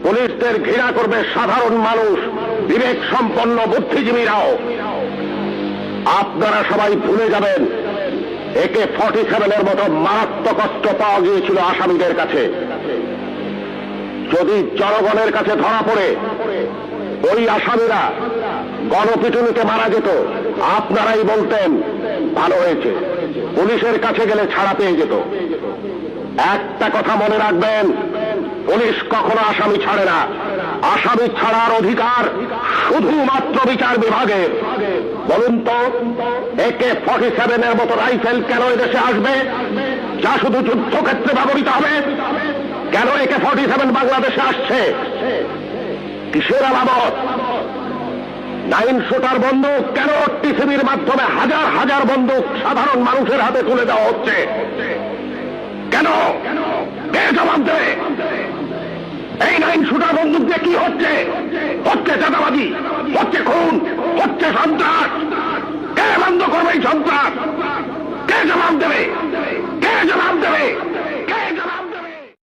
পুলিশদের ঘৃণা করবে সাধারণ মানুষ, বিবেক সম্পন্ন বুদ্ধিজীবীরাও। আপনারা সবাই ভুলে যাবেন AK-47 মতো মারাত্মক অস্ত্র পাওয়া গিয়েছিল আসামিদের কাছে। যদি জনগণের কাছে ধরা পড়ে ওই আসামিরা গণপিটুনিতে মারা যেত, আপনারাই বলতেন ভালো হয়েছে, পুলিশের কাছে গেলে ছাড়া পেয়ে যেত। একটা কথা মনে রাখবেন, পুলিশ কখনো আসামি ছাড়ে না। আসামি ছাড়ার অধিকার শুধুমাত্র বিচার বিভাগের। বলুন তো, AK-47 মতো রাইফেল কেন এদেশে আসবে, যা শুধু যুদ্ধক্ষেত্রে ব্যবহৃত হবে? কেন AK-47 বাংলাদেশে আসছে? কিসের আলামত? 9 শুটার বন্দুক কেন টিসিবির মাধ্যমে হাজার হাজার বন্দুক সাধারণ মানুষের হাতে তুলে দেওয়া হচ্ছে? কেন? কে জবাব দেবে? এই 9 শুটার বন্দুক দিয়ে কি হচ্ছে? হচ্ছে চাঁদাবাজি, হচ্ছে খুন, হচ্ছে সন্ত্রাস। কে বন্ধ করবে এই সন্ত্রাস? কে জবাব দেবে? কে জবাব দেবে?